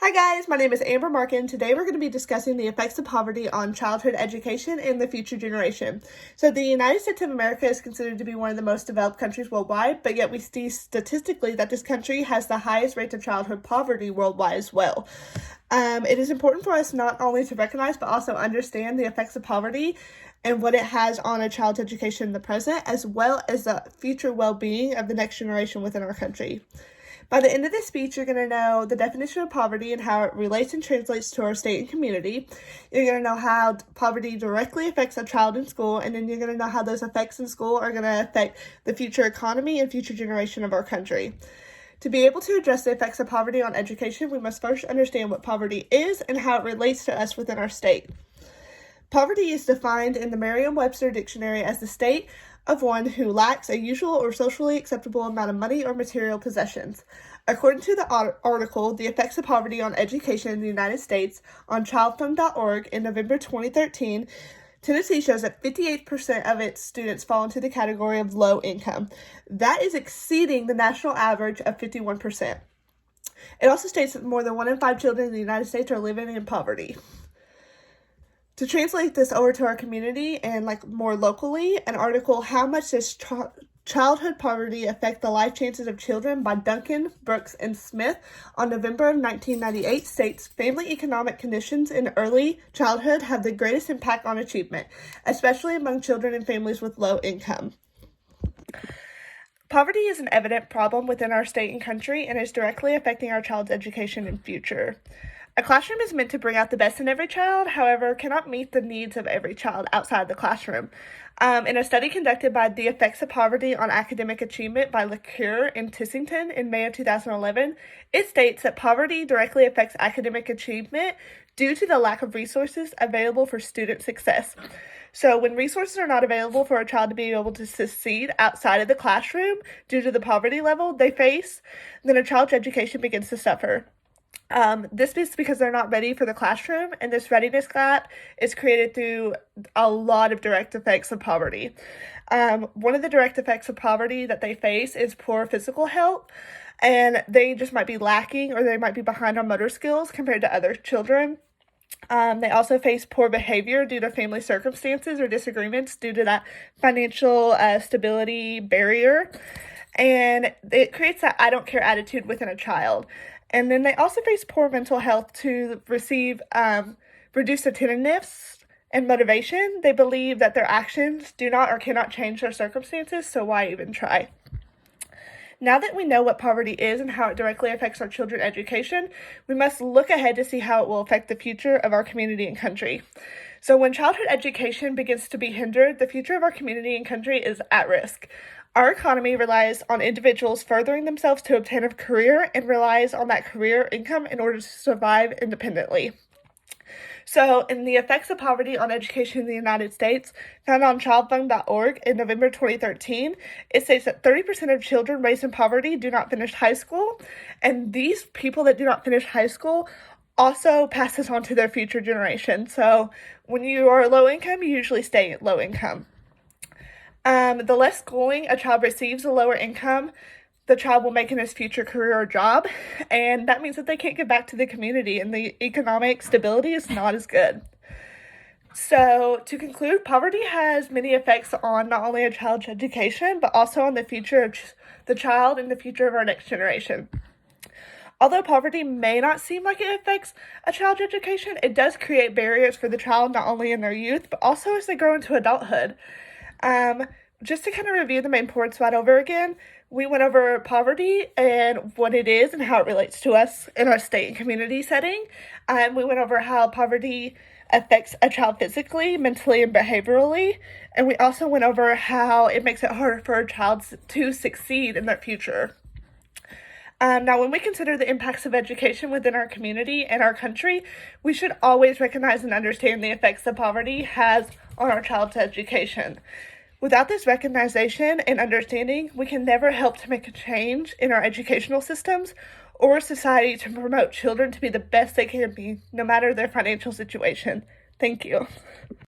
Hi guys, my name is Amber Markin. Today we're going to be discussing the effects of poverty on childhood education in the future generation. So the United States of America is considered to be one of the most developed countries worldwide, but yet we see statistically that this country has the highest rate of childhood poverty worldwide as well. It is important for us not only to recognize but also understand the effects of poverty and what it has on a child's education in the present, as well as the future well-being of the next generation within our country. By the end of this speech, you're going to know the definition of poverty and how it relates and translates to our state and community. You're going to know how poverty directly affects a child in school, and then you're going to know how those effects in school are going to affect the future economy and future generation of our country. To be able to address the effects of poverty on education, we must first understand what poverty is and how it relates to us within our state. Poverty is defined in the Merriam-Webster dictionary as the state of one who lacks a usual or socially acceptable amount of money or material possessions. According to the article, The Effects of Poverty on Education in the United States on childfund.org in November 2013, Tennessee shows that 58% of its students fall into the category of low income. That is exceeding the national average of 51%. It also states that more than 1 in 5 children in the United States are living in poverty. To translate this over to our community and more locally, an article, How Much Does Childhood Poverty Affect the Life Chances of Children by Duncan, Brooks, and Smith on November 1998 states, family economic conditions in early childhood have the greatest impact on achievement, especially among children in families with low income. Poverty is an evident problem within our state and country and is directly affecting our child's education and future. A classroom is meant to bring out the best in every child, however, cannot meet the needs of every child outside the classroom. In a study conducted by The Effects of Poverty on Academic Achievement by LaCure and Tissington in May of 2011, it states that poverty directly affects academic achievement due to the lack of resources available for student success. So when resources are not available for a child to be able to succeed outside of the classroom due to the poverty level they face, then a child's education begins to suffer. This is because they're not ready for the classroom, and this readiness gap is created through a lot of direct effects of poverty. One of the direct effects of poverty that they face is poor physical health, and they just might be lacking or they might be behind on motor skills compared to other children. They also face poor behavior due to family circumstances or disagreements due to that financial stability barrier, and it creates that I don't care attitude within a child. And then they also face poor mental health to receive reduced attentiveness and motivation. They believe that their actions do not or cannot change their circumstances, so why even try? Now that we know what poverty is and how it directly affects our children's education, we must look ahead to see how it will affect the future of our community and country. So when childhood education begins to be hindered, the future of our community and country is at risk. Our economy relies on individuals furthering themselves to obtain a career and relies on that career income in order to survive independently. So, in The Effects of Poverty on Education in the United States, found on childfund.org in November 2013, it states that 30% of children raised in poverty do not finish high school, and these people that do not finish high school also pass this on to their future generation. So, when you are low income, you usually stay at low income. The less schooling a child receives, the lower income the child will make in his future career or job, and that means that they can't give back to the community, and the economic stability is not as good. So, to conclude, poverty has many effects on not only a child's education, but also on the future of the child and the future of our next generation. Although poverty may not seem like it affects a child's education, it does create barriers for the child not only in their youth, but also as they grow into adulthood. Just to kind of review the main points right over again, we went over poverty and what it is and how it relates to us in our state and community setting. We went over how poverty affects a child physically, mentally, and behaviorally. And we also went over how it makes it harder for a child to succeed in their future. Now, when we consider the impacts of education within our community and our country, we should always recognize and understand the effects that poverty has on our child's education. Without this recognition and understanding, we can never help to make a change in our educational systems or society to promote children to be the best they can be, no matter their financial situation. Thank you.